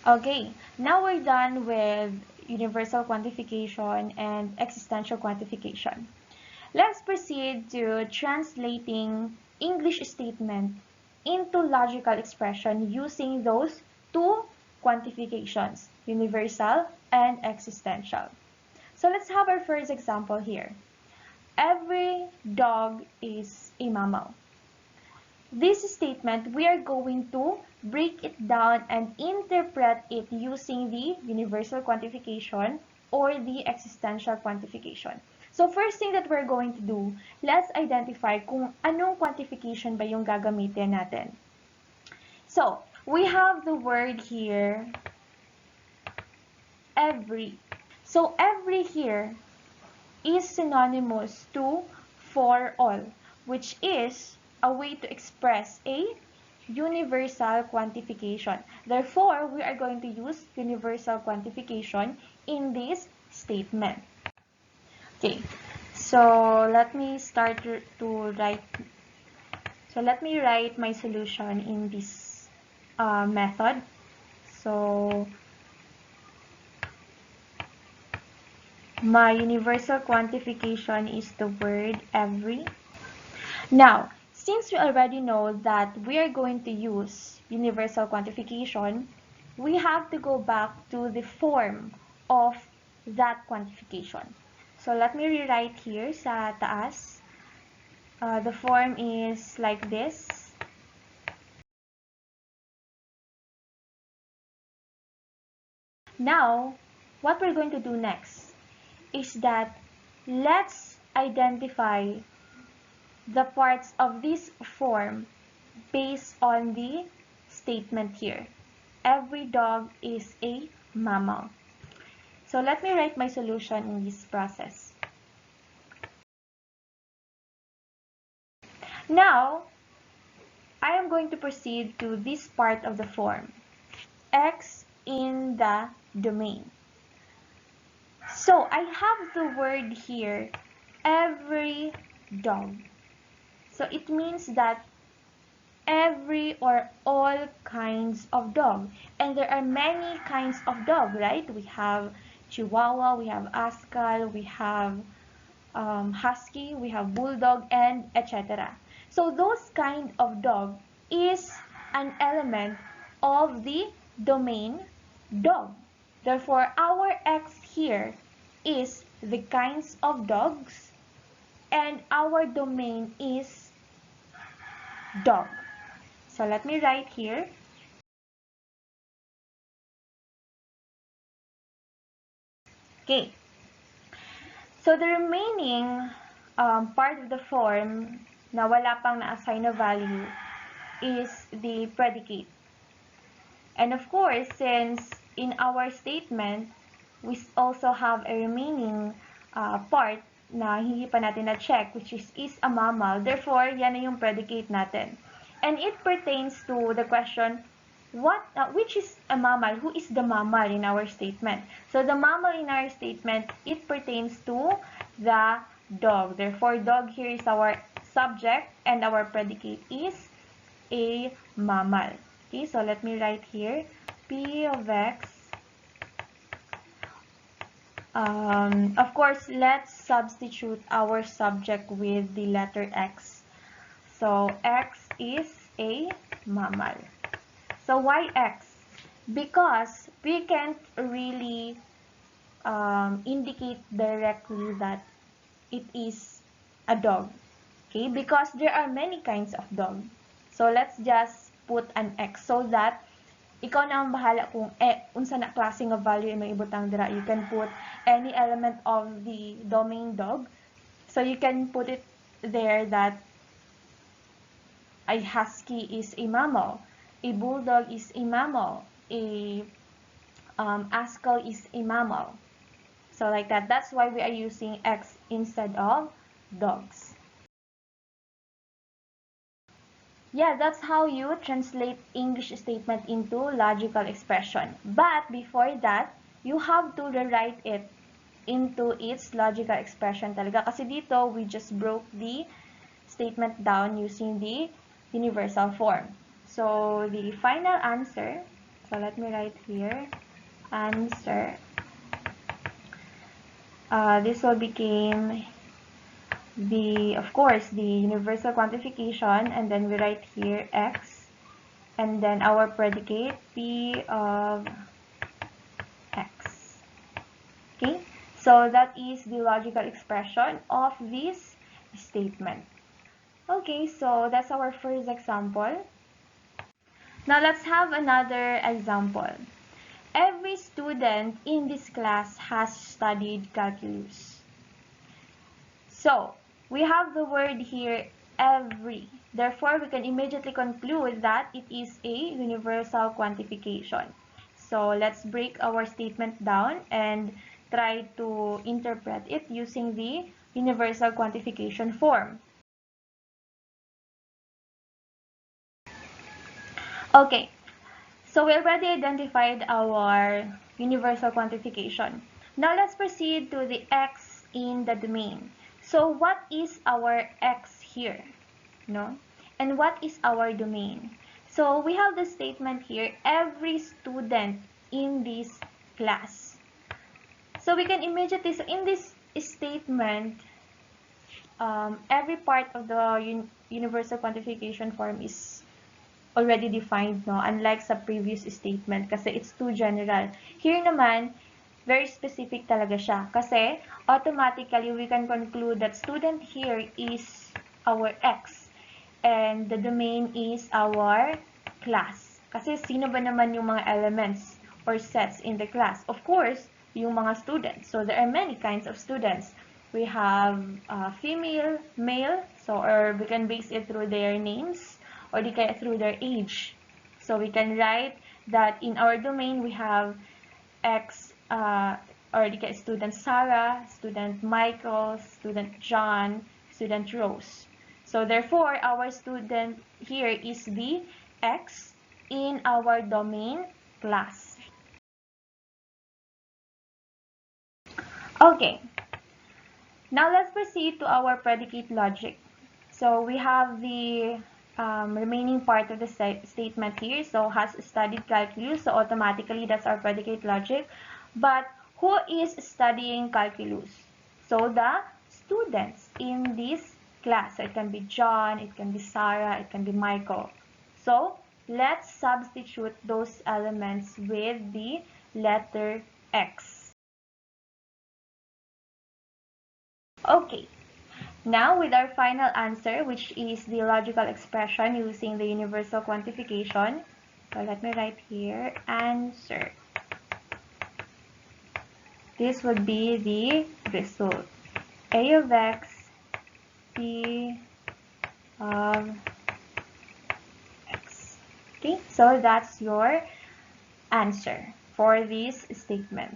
Okay, now we're done with universal quantification and existential quantification. Let's proceed to translating English statement into logical expression using those two quantifications, universal and existential. So let's have our first example here. Every dog is a mammal. This statement, we are going to break it down and interpret it using the universal quantification or the existential quantification. So first thing that we're going to do, let's identify kung anong quantification ba yung gagamitin natin. So, we have the word here, every. So, every here is synonymous to for all, which is a way to express a universal quantification. Therefore, we are going to use universal quantification in this statement. Okay, so let me start to write. So let me write my solution in this method. So my universal quantification is the word every. Now, since we already know that we are going to use universal quantification, we have to go back to the form of that quantification. So let me rewrite here sa taas. The form is like this. Now, what we're going to do next is that let's identify the parts of this form based on the statement here. Every dog is a mammal. So let me write my solution in this process. Now, I am going to proceed to this part of the form. X in the domain. So I have the word here, every dog. So it means that every or all kinds of dog. And there are many kinds of dog, right? We have Chihuahua, we have Ascal, we have Husky, we have Bulldog, and etc. So those kind of dog is an element of the domain dog. Therefore, our X here is the kinds of dogs and our domain is dog. So let me write here. Okay. So the remaining part of the form na wala pang na-assign na value is the predicate. And of course, since in our statement, we also have a remaining part na hindi pa natin na-check, which is a mammal. Therefore, yan na yung predicate natin. And it pertains to the question, which is a mammal? Who is the mammal in our statement? So the mammal in our statement, it pertains to the dog. Therefore, dog here is our subject and our predicate is a mammal. Okay, so let me write here, P of X. Of course, let's substitute our subject with the letter X. So, X is a mammal. So, why X? Because we can't really indicate directly that it is a dog. Okay, because there are many kinds of dog. So, let's just put an X so that ikaw na ang bahala kung unsa na klase nga value may ibutang dira. You can put any element of the domain dog. So you can put it there that a husky is a mammal, a bulldog is a mammal, a Ascal is a mammal. So like that. That's why we are using X instead of dogs. Yeah, that's how you translate English statement into logical expression. But before that, you have to rewrite it into its logical expression talaga. Kasi dito, we just broke the statement down using the universal form. So, the final answer So let me write here, answer. This will become of course, the universal quantification, and then we write here x, and then our predicate p of x. Okay, so that is the logical expression of this statement. Okay, so that's our first example. Now let's have another example. Every student in this class has studied calculus. So, we have the word here, every. Therefore, we can immediately conclude that it is a universal quantification. So, let's break our statement down and try to interpret it using the universal quantification form. Okay, so we already identified our universal quantification. Now let's proceed to the x in the domain. So what is our x here? No? And what is our domain? So we have the statement here, every student in this class. So we can immediately, so in this statement, every part of the universal quantification form is already defined, no? Unlike sa previous statement kasi it's too general. Here naman, very specific talaga siya kasi automatically we can conclude that student here is our x and the domain is our class. Kasi sino ba naman yung mga elements or sets in the class? Of course, yung mga students. So there are many kinds of students. We have female, male, so or we can base it through their names or di kaya through their age. So we can write that in our domain we have X or di kaya student Sarah, student Michael, student John, student Rose. So therefore our student here is the X in our domain class. Okay, now let's proceed to our predicate logic. So we have the remaining part of the statement here. So has studied calculus. So automatically that's our predicate logic. But who is studying calculus? So the students in this class. So it can be John, it can be Sarah, it can be Michael. So let's substitute those elements with the letter X. Okay. Now, with our final answer, which is the logical expression using the universal quantification, so let me write here, answer. This would be the result. A of x, p of x. Okay, so that's your answer for this statement.